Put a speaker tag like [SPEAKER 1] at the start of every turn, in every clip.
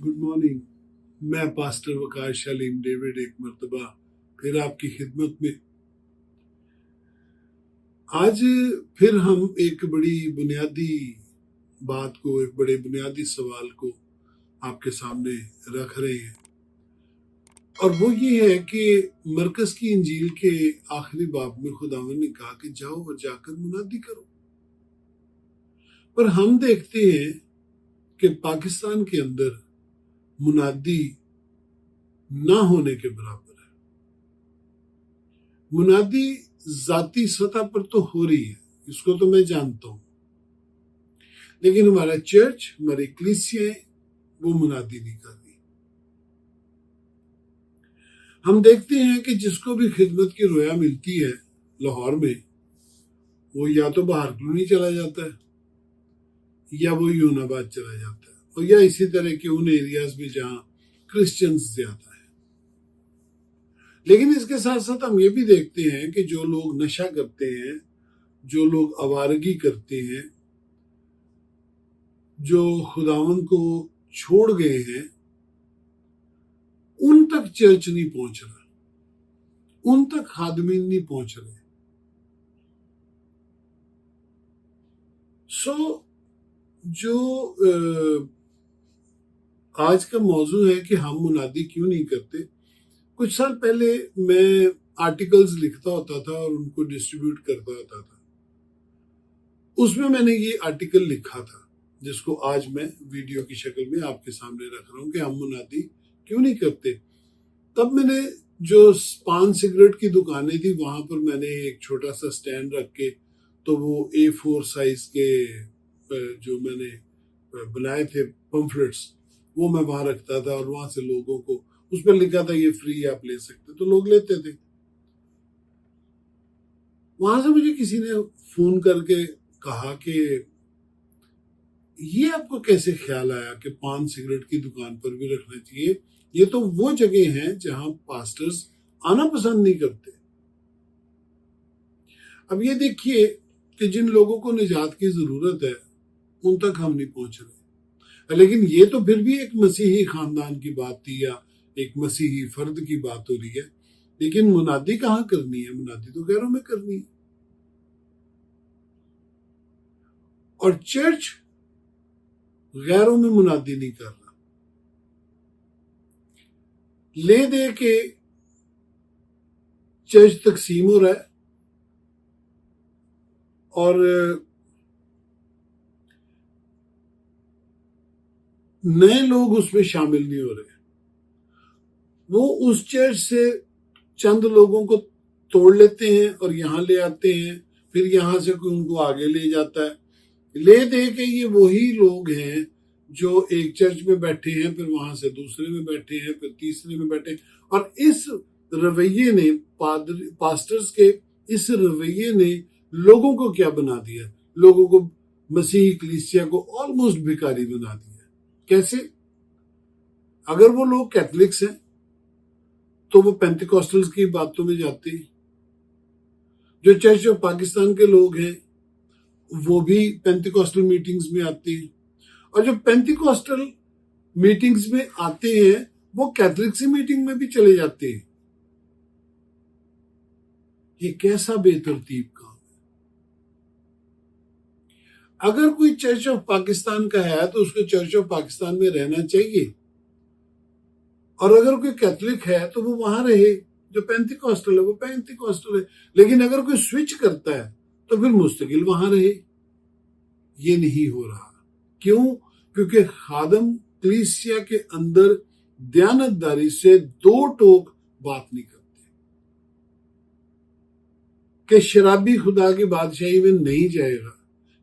[SPEAKER 1] Good morning. मैं pastor वकार Shalim David एक मर्तबा फिर आपकी खिदमत में। आज फिर हम एक बड़ी बुनियादी बात को, एक बड़े बुनियादी सवाल को आपके सामने रख रहे हैं, और वो ये है कि मरकज की इंजील के आखिरी बाब में खुदावंद ने कहा कि जाओ और जाकर मुनादी करो। पर हम देखते हैं कि पाकिस्तान के अंदर मुनादी ना होने के बराबर है। मुनादी जाती सतह पर तो हो रही है, इसको तो मैं जानता हूं, लेकिन हमारा चर्च, हमारी कलीसियाएं वो मुनादी नहीं कर रही। हम देखते हैं कि जिसको भी खिदमत की रोया मिलती है लाहौर में, वो या तो बाहर कॉलोनी चला जाता है या वो यूनाबाद चला जाता है, और या इसी तरह के उन एरियाज में जहां क्रिश्चियंस ज्यादा है। लेकिन इसके साथ साथ हम ये भी देखते हैं कि जो लोग नशा करते हैं, जो लोग आवारगी करते हैं, जो खुदावंद को छोड़ गए हैं, उन तक चर्च नहीं पहुंच रहा, उन तक खादमीन नहीं पहुंच रहे। जो आज का मौजू है कि हम मुनादी क्यों नहीं करते। कुछ साल पहले मैं आर्टिकल्स लिखता होता था और उनको डिस्ट्रीब्यूट करता होता था। उसमें मैंने ये आर्टिकल लिखा था जिसको आज मैं वीडियो की शक्ल में आपके सामने रख रहा हूं कि हम मुनादी क्यों नहीं करते। तब मैंने जो पान सिगरेट की दुकानें थी वहां पर मैंने एक छोटा सा स्टैंड रख के, तो वो A4 साइज के जो मैंने बनाए थे पंफलेट्स, वो मैं वहां रखता था, और वहां से लोगों को, उस पर लिखा था ये फ्री आप ले सकते, तो लोग लेते थे। वहां से मुझे किसी ने फोन करके कहा कि ये आपको कैसे ख्याल आया कि पान सिगरेट की दुकान पर भी रखना चाहिए, ये तो वो जगह है जहां पास्टर्स आना पसंद नहीं करते। अब ये देखिए कि जिन लोगों को निजात की जरूरत है उन तक हम नहीं पहुंच रहे। लेकिन ये तो फिर भी एक मसीही खानदान की बात थी या एक मसीही फर्द की बात हो रही है। लेकिन मुनादी कहाँ करनी है? मुनादी तो घरों में करनी है। और चर्च गैरों में मुनादी नहीं कर रहा, ले दे के चर्च तकसीम हो रहा है, और नए लोग उसमें शामिल नहीं हो रहे। वो उस चर्च से चंद लोगों को तोड़ लेते हैं और यहां ले आते हैं, फिर यहां से कोई उनको आगे ले जाता है। ले दे के ये वही लोग हैं जो एक चर्च में बैठे हैं, फिर वहां से दूसरे में बैठे हैं, फिर तीसरे में बैठे हैं। और इस रवैये ने, पास्टर्स के इस रवैये ने लोगों को क्या बना दिया? लोगों को, मसीही कलीसिया को ऑलमोस्ट भिखारी बना दिया। कैसे? अगर वो लोग कैथलिक्स हैं तो वो पेंटिकॉस्टल्स की बातों में जाते हैं। जो चर्च ऑफ पाकिस्तान के लोग हैं वो भी पेंटिकॉस्टल मीटिंग्स में आते हैं, और जो पेंटिकॉस्टल मीटिंग्स में आते हैं वो कैथलिक की मीटिंग में भी चले जाते हैं। ये कैसा बेतरतीब काम है। अगर कोई चर्च ऑफ पाकिस्तान का है तो उसको चर्च ऑफ पाकिस्तान में रहना चाहिए, और अगर कोई कैथलिक है तो वो वहां रहे। जो पेंटिकॉस्टल है वो पेंटिकॉस्टल है। लेकिन अगर कोई स्विच करता है तो फिर मुस्तकिल वहां रहे। ये नहीं हो रहा। क्यों? क्योंकि खादम कलीसिया के अंदर दयानतदारी से दो टोक बात नहीं करते कि शराबी खुदा की बादशाही में नहीं जाएगा,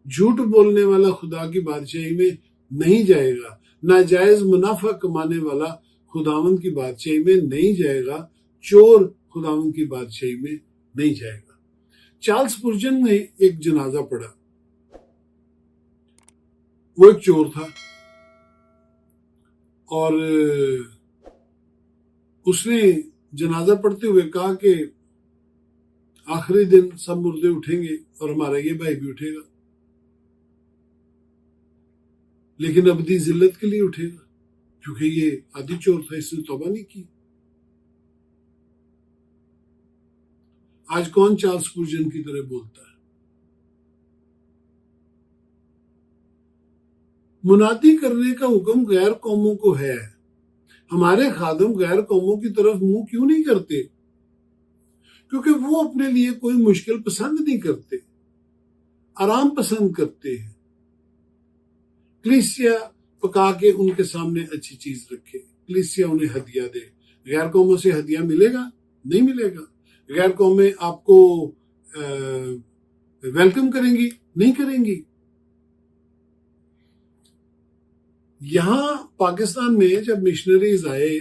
[SPEAKER 1] झूठ बोलने वाला खुदा की बादशाही में नहीं जाएगा, नाजायज मुनाफा कमाने वाला खुदावंद की बादशाही में नहीं जाएगा, चोर खुदावंद की बादशाही में नहीं जाएगा। चार्ल्स स्पुर्जन ने एक जनाजा पढ़ा। वो एक चोर था और उसने जनाजा पढ़ते हुए कहा कि आखिरी दिन सब मुर्दे उठेंगे और हमारा ये भाई भी उठेगा, लेकिन अबदी जिल्लत के लिए उठेगा। क्योंकि ये आदि चोर था, इसने तौबा नहीं की। आज कौन चार्ल्स स्पुर्जन की तरह बोलता है? मुनादी करने का हुक्म गैर कौमों को है। हमारे खादम गैर कौमों की तरफ मुंह क्यों नहीं करते? क्योंकि वो अपने लिए कोई मुश्किल पसंद नहीं करते, आराम पसंद करते हैं। कलीसिया पका के उनके सामने अच्छी चीज रखे, कलीसिया उन्हें हदिया दे। गैर कौमों से हदिया मिलेगा? नहीं मिलेगा। गैर कौमें आपको वेलकम करेंगी? नहीं करेंगी। यहां पाकिस्तान में जब मिशनरीज आए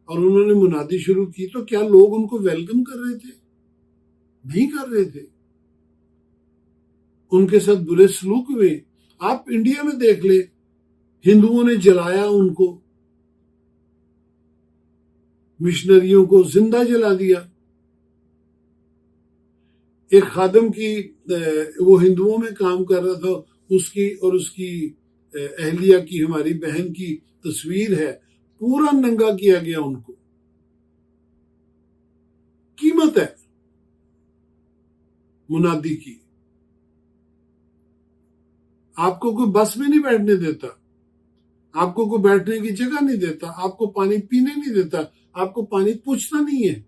[SPEAKER 1] और उन्होंने मुनादी शुरू की, तो क्या लोग उनको वेलकम कर रहे थे? नहीं कर रहे थे। उनके साथ बुरे सलूक हुए। आप इंडिया में देख ले, हिंदुओं ने जलाया उनको, मिशनरियों को जिंदा जला दिया। एक खादम की, वो हिंदुओं में काम कर रहा था, उसकी और उसकी अहलिया की, हमारी बहन की तस्वीर है, पूरा नंगा किया गया उनको। कीमत है मुनादी की। आपको कोई बस में नहीं बैठने देता, आपको कोई बैठने की जगह नहीं देता, आपको पानी पीने नहीं देता, आपको पानी पूछना नहीं है।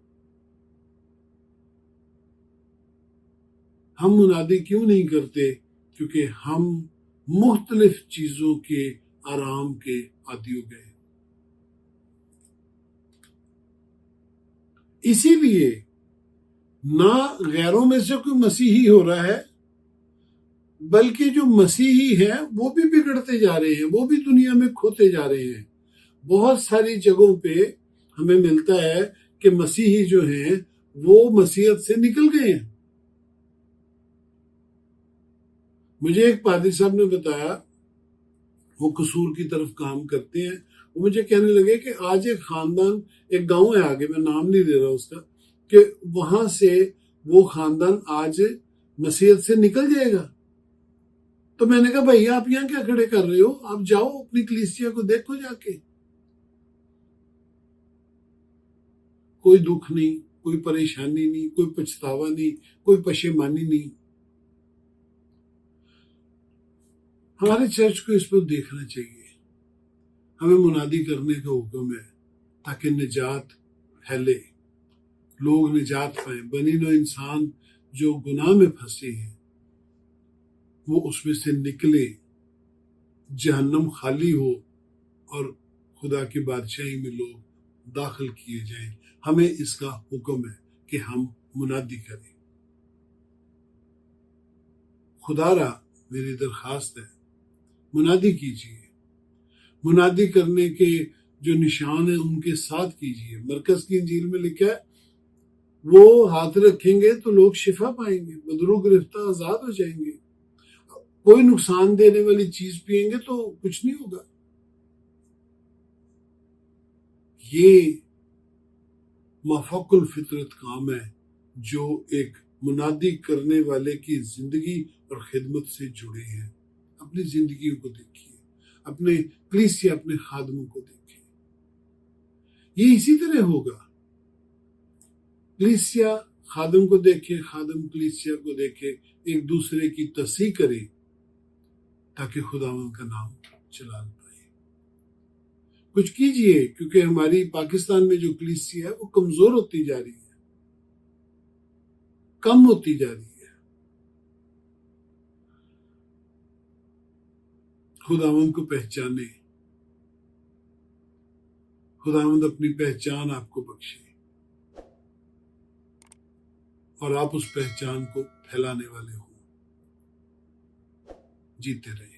[SPEAKER 1] हम मुनादी क्यों नहीं करते? क्योंकि हम मुख्तलिफ चीजों के आराम के आदी हो गए। इसीलिए ना गैरों में से कोई मसीही हो रहा है, बल्कि जो मसीही हैं वो भी बिगड़ते जा रहे हैं, वो भी दुनिया में खोते जा रहे हैं। बहुत सारी जगहों पे हमें मिलता है कि मसीही जो हैं वो मसीहत से निकल गए हैं। मुझे एक पादरी साहब ने बताया, वो कसूर की तरफ काम करते हैं। वो मुझे कहने लगे कि आज एक खानदान, एक गांव है आगे, मैं नाम नहीं दे रहा उसका, कि वहां से वो खानदान आज मसीहत से निकल जाएगा। तो मैंने कहा भैया आप यहाँ क्या खड़े कर रहे हो? आप जाओ अपनी कलीसिया को देखो जाके। कोई दुख नहीं, कोई परेशानी नहीं, कोई पछतावा नहीं, कोई पशेमानी नहीं। हमारे चर्च को इस पर देखना चाहिए। हमें मुनादी करने का हुक्म है ताकि निजात फैले, लोग निजात पाए। बनी नौ इंसान जो गुनाह में फंसे हैं वो उसमें से निकले, जहन्नम खाली हो और खुदा की बादशाही में लोग दाखिल किए जाएं। हमें इसका हुक्म है कि हम मुनादी करें। खुदारा मेरी दरखास्त है, मुनादी कीजिए। मुनादी करने के जो निशान है उनके साथ कीजिए। मरकज की इंजील में लिखा है वो हाथ रखेंगे तो लोग शिफा पाएंगे, बदरू गिरफ्तार आजाद हो जाएंगे। कोई नुकसान देने वाली चीज पिएंगे तो कुछ नहीं होगा। ये माफकुल फितरत काम है जो एक मुनादी करने वाले की जिंदगी और खिदमत से जुड़े हैं। अपनी जिंदगी को देखिए, अपने कलीसिया, अपने खादमों को देखिए। ये इसी तरह होगा। कलीसिया खादम को देखे, खादम कलीसिया को देखे, एक दूसरे की तस्सीह करे ताकि खुदावंद का नाम चला पाए। कुछ कीजिए, क्योंकि हमारी पाकिस्तान में जो कलीसिया है वो कमजोर होती जा रही है, कम होती जा रही है। खुदावंद को पहचाने, खुदावंद अपनी पहचान आपको बख्शे और आप उस पहचान को फैलाने वाले हो। जीते रहे।